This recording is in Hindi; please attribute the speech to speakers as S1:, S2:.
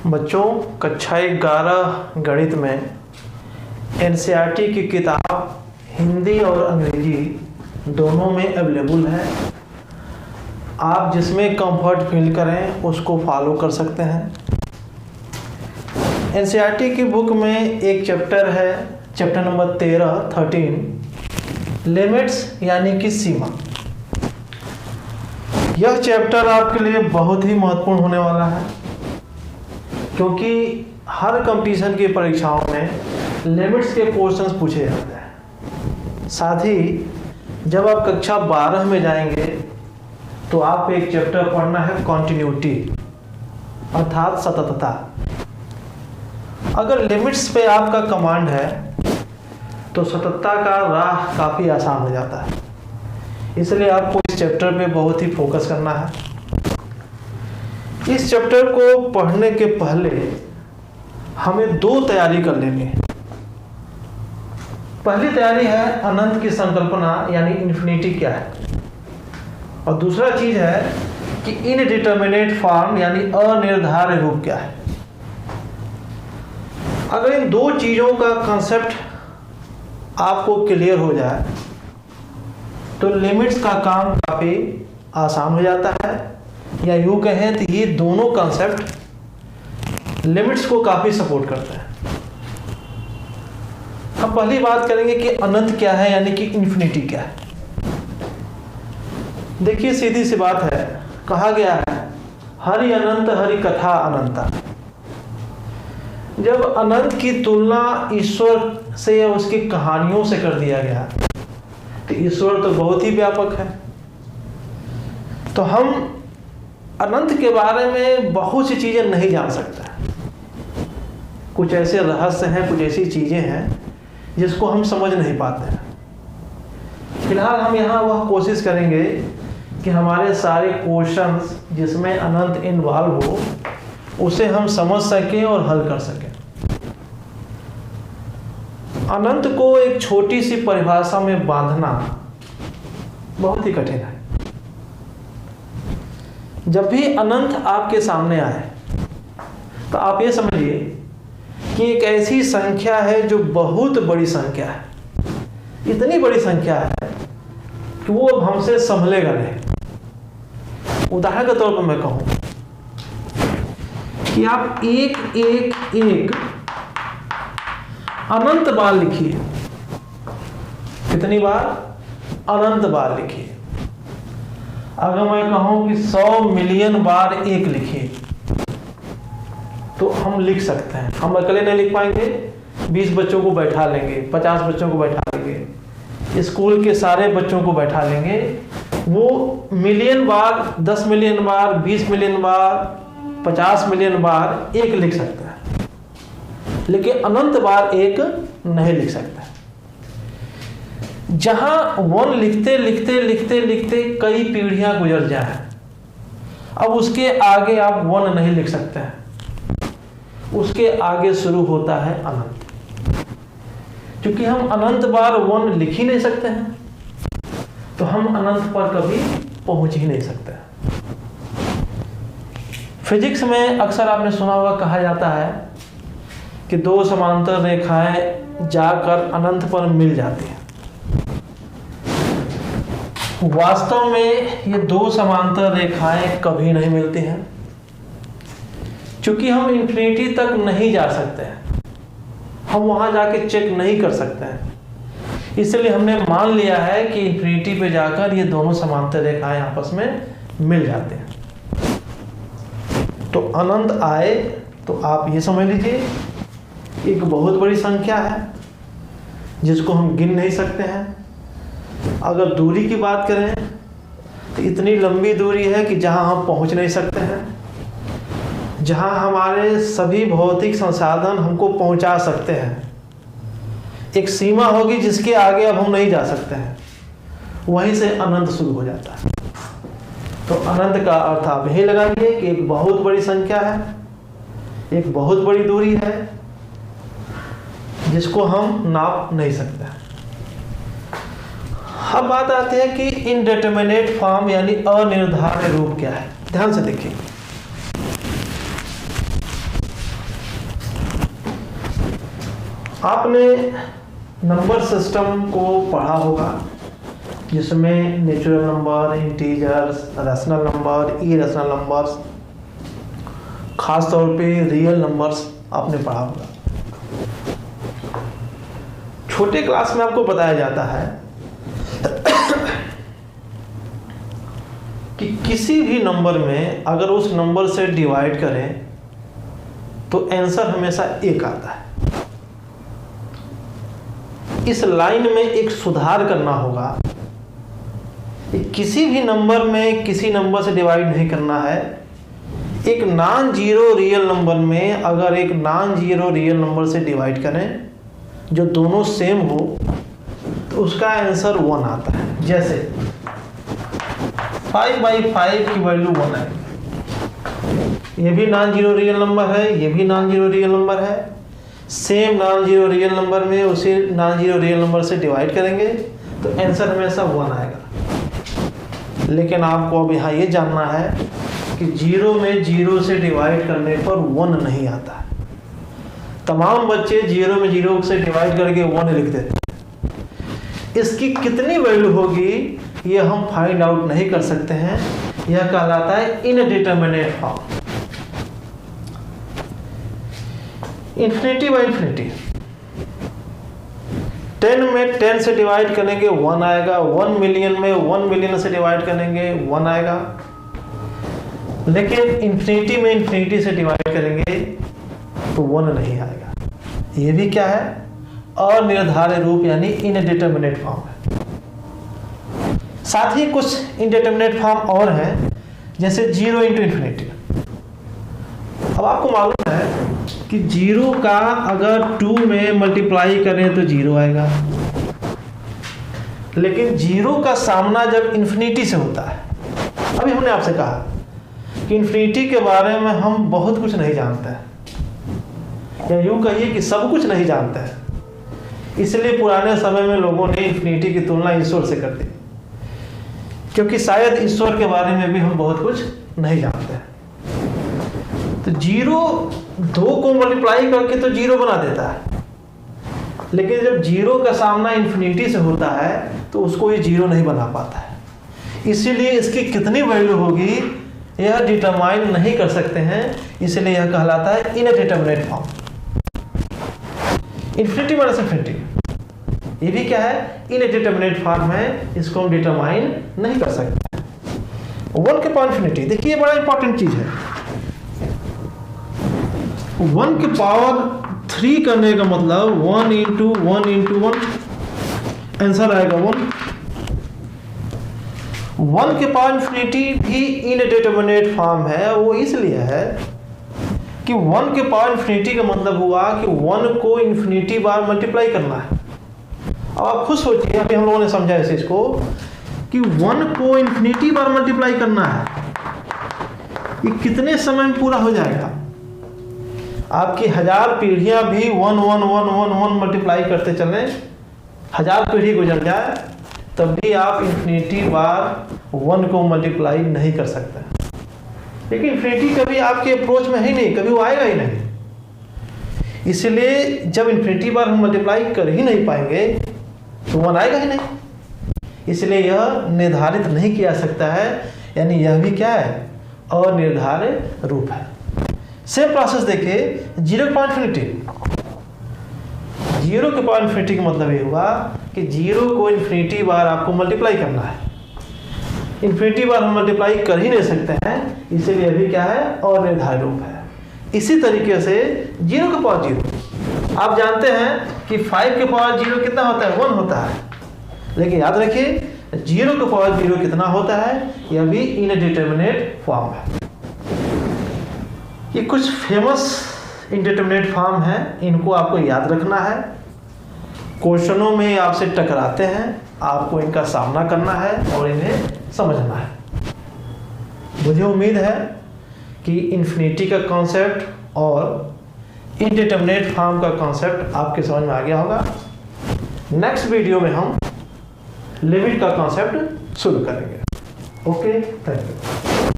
S1: बच्चों, कक्षा 11 गणित में एनसीईआरटी की किताब हिंदी और अंग्रेजी दोनों में अवेलेबल है। आप जिसमें कंफर्ट फील करें उसको फॉलो कर सकते हैं। एनसीईआरटी की बुक में एक चैप्टर है, चैप्टर नंबर 13 लिमिट्स यानी कि सीमा। यह चैप्टर आपके लिए बहुत ही महत्वपूर्ण होने वाला है, क्योंकि हर कंपटीशन की परीक्षाओं में लिमिट्स के क्वेश्चंस पूछे जाते हैं। साथ ही जब आप कक्षा 12 में जाएंगे तो आप एक चैप्टर पढ़ना है कॉन्टिन्यूटी अर्थात सततता। अगर लिमिट्स पे आपका कमांड है तो सततता का राह काफ़ी आसान हो जाता है। इसलिए आपको इस चैप्टर पे बहुत ही फोकस करना है। इस चैप्टर को पढ़ने के पहले हमें दो तैयारी कर लेनी है। पहली तैयारी है अनंत की संकल्पना यानी इन्फिनिटी क्या है, और दूसरा चीज है कि इनडिटर्मिनेट फॉर्म यानी अनिर्धारित रूप क्या है। अगर इन दो चीजों का कंसेप्ट आपको क्लियर हो जाए तो लिमिट्स का काम काफी आसान हो जाता है, या यूं कहें तो ये दोनों कॉन्सेप्ट लिमिट्स को काफी सपोर्ट करते हैं। हम पहली बात करेंगे कि अनंत क्या है यानी कि इन्फिनिटी क्या है। देखिए, सीधी सी बात है, कहा गया है हरि अनंत हरि कथा अनंता। जब अनंत की तुलना ईश्वर से या उसकी कहानियों से कर दिया गया तो ईश्वर तो बहुत ही व्यापक है। तो हम अनंत के बारे में बहुत सी चीजें नहीं जान सकते। कुछ ऐसे रहस्य हैं, कुछ ऐसी चीजें हैं जिसको हम समझ नहीं पाते हैं। फिलहाल हम यहाँ वह कोशिश करेंगे कि हमारे सारे क्वेश्चंस जिसमें अनंत इन्वॉल्व हो उसे हम समझ सकें और हल कर सकें। अनंत को एक छोटी सी परिभाषा में बांधना बहुत ही कठिन है। जब भी अनंत आपके सामने आए तो आप ये समझिए कि एक ऐसी संख्या है जो बहुत बड़ी संख्या है, इतनी बड़ी संख्या है कि वो अब हमसे संभलेगा नहीं। उदाहरण के तौर पर मैं कहूं कि आप एक एक एक अनंत बार लिखिए। कितनी बार? अनंत बार लिखिए। अगर मैं कहूं कि 100 मिलियन बार एक लिखिए तो हम लिख सकते हैं। हम अकेले नहीं लिख पाएंगे, 20 बच्चों को बैठा लेंगे, 50 बच्चों को बैठा लेंगे, स्कूल के सारे बच्चों को बैठा लेंगे, वो मिलियन बार, 10 मिलियन बार, 20 मिलियन बार, 50 मिलियन बार एक लिख सकता है, लेकिन अनंत बार एक नहीं लिख सकता। जहां वन लिखते लिखते लिखते लिखते कई पीढ़ियां गुजर जाए, अब उसके आगे आप वन नहीं लिख सकते हैं, उसके आगे शुरू होता है अनंत। क्योंकि हम अनंत बार वन लिख ही नहीं सकते हैं तो हम अनंत पर कभी पहुंच ही नहीं सकते। फिजिक्स में अक्सर आपने सुना होगा, कहा जाता है कि दो समांतर रेखाएं जाकर अनंत पर मिल जाती हैं। वास्तव में ये दो समांतर रेखाएं कभी नहीं मिलती हैं, क्योंकि हम इन्फिनिटी तक नहीं जा सकते हैं, हम वहां जाके चेक नहीं कर सकते हैं। इसलिए हमने मान लिया है कि इन्फिनिटी पे जाकर ये दोनों समांतर रेखाएं आपस में मिल जाते हैं। तो अनंत आए तो आप ये समझ लीजिए एक बहुत बड़ी संख्या है जिसको हम गिन नहीं सकते हैं। अगर दूरी की बात करें तो इतनी लंबी दूरी है कि जहां हम पहुंच नहीं सकते हैं, जहां हमारे सभी भौतिक संसाधन हमको पहुंचा सकते हैं। एक सीमा होगी जिसके आगे अब हम नहीं जा सकते हैं, वहीं से अनंत शुरू हो जाता है। तो अनंत का अर्थ आप यही लगाइए कि एक बहुत बड़ी संख्या है, एक बहुत बड़ी दूरी है जिसको हम नाप नहीं सकते। अब बात आती है कि इनडिटर्मिनेट फॉर्म यानी अनिर्धारित रूप क्या है। ध्यान से देखिए, आपने नंबर सिस्टम को पढ़ा होगा, जिसमें natural number, integers, rational number, irrational numbers, खास तौर पे रियल नंबर्स आपने पढ़ा होगा। छोटे क्लास में आपको बताया जाता है कि किसी भी नंबर में अगर उस नंबर से डिवाइड करें तो आंसर हमेशा एक आता है। इस लाइन में एक सुधार करना होगा। किसी भी नंबर में किसी नंबर से डिवाइड नहीं करना है। एक नॉन जीरो रियल नंबर में अगर एक नॉन जीरो रियल नंबर से डिवाइड करें जो दोनों सेम हो तो उसका आंसर 1 आता है। जैसे 5/5 की वैल्यू 1 है। ये भी नॉन जीरो रियल नंबर है, ये भी नॉन जीरो रियल नंबर है। Same non zero real number में उसे नॉन जीरो रियल नंबर से डिवाइड करेंगे तो आंसर हमेशा 1 आएगा। लेकिन आपको अब यहाँ ये जानना है कि जीरो में जीरो से डिवाइड करने पर 1 नहीं आता है। तमाम बच्चे जीरो में जीरो से डिवाइड करके 1 लिख देते हैं। इसकी कितनी वैल्यू होगी ये हम फाइंड आउट नहीं कर सकते हैं। यह कहलाता है indeterminate form. Infinity by infinity, 10 में 10 से डिवाइड करेंगे 1 आएगा। 1 मिलियन में 1 मिलियन से डिवाइड करेंगे 1 आएगा। लेकिन इन्फिनिटी में इन्फिनिटी से डिवाइड करेंगे तो 1 नहीं आएगा। ये भी क्या है? अनिर्धारित रूप यानी इनडिटरमिनेट फॉर्म है। साथ ही कुछ इनडिटरमिनेट फॉर्म और हैं, जैसे 0 इंटू इन्फिनिटी। अब आपको मालूम है कि 0 का अगर 2 में मल्टीप्लाई करें तो 0 आएगा। लेकिन 0 का सामना जब इन्फिनिटी से होता है, अभी हमने आपसे कहा कि इन्फिनिटी के बारे में हम बहुत कुछ नहीं जानते हैं, या यूं कहिए कि सब कुछ नहीं जानते हैं। इसलिए पुराने समय में लोगों ने इन्फिनिटी की तुलना ईश्वर से कर दी, क्योंकि शायद ईश्वर के बारे में भी हम बहुत कुछ नहीं जानते हैं। तो 0 2 को मल्टीप्लाई करके तो 0 बना देता है, लेकिन जब 0 का सामना इन्फिनिटी से होता है तो उसको ये 0 नहीं बना पाता है। इसीलिए इसकी कितनी वैल्यू होगी यह डिटरमाइन नहीं कर सकते हैं। इसलिए यह कहलाता है indeterminate form. Infinity minus infinity, ये भी क्या है? इनडिटरमिनेट फॉर्म है। इसको हम डिटरमाइन नहीं कर सकते। 1 के पावर इन्फिनिटी, देखिए बड़ा इंपॉर्टेंट चीज है। 1 के पावर 3 करने का मतलब 1 इंटू 1 इंटू 1 आंसर आएगा 1। 1 के पावर इन्फिनिटी भी इनडिटरमिनेट फॉर्म है। वो इसलिए है कि 1 के पावर इन्फिनिटी का मतलब हुआ कि 1 को इन्फिनिटी बार मल्टीप्लाई करना है। अब आप खुद सोचिए, अभी हम लोगों ने समझा इस चीज को कि 1 को इन्फिनिटी बार मल्टीप्लाई करना है, ये कितने समय में पूरा हो जाएगा? आपकी 1000 पीढ़ियां भी 1 1 1 1 1 मल्टीप्लाई करते चलें, 1000 पीढ़ी गुजर जाए तब भी आप इन्फिनिटी बार 1 को मल्टीप्लाई नहीं कर सकते। लेकिन इन्फिनिटी कभी आपके अप्रोच में ही नहीं, कभी वो आएगा ही नहीं। इसलिए जब इन्फिनिटी बार हम मल्टीप्लाई कर ही नहीं पाएंगे तो 1 आएगा ही नहीं। इसलिए यह निर्धारित नहीं किया सकता है, यानी यह भी क्या है? अनिर्धारित रूप है। सेम प्रोसेस देखिए 0 के पावर इन्फिनिटी। 0 के पावर इन्फिनिटी का मतलब ये हुआ कि 0 को इन्फिनिटी बार आपको मल्टीप्लाई करना है। इन्फिनिटी बार हम मल्टीप्लाई कर ही नहीं सकते हैं, इसीलिए भी क्या है? अनिर्धारित रूप है। इसी तरीके से 0 के पावर 0, आप जानते हैं कि 5 के पावर 0 कितना होता है? 1 होता है। लेकिन याद रखिए 0 के पावर 0 कितना होता है? यह भी इनडिटरमिनेट फॉर्म है। ये कुछ फेमस इनडिटरमिनेट फॉर्म है, इनको आपको याद रखना है। क्वेश्चनों में आपसे टकराते हैं, आपको इनका सामना करना है और इन्हें समझना है। मुझे उम्मीद है कि इन्फिनिटी का कॉन्सेप्ट और इनडिटरमिनेट फॉर्म का कॉन्सेप्ट आपके समझ में आ गया होगा। नेक्स्ट वीडियो में हम लिमिट का कॉन्सेप्ट शुरू करेंगे। Okay, thank you.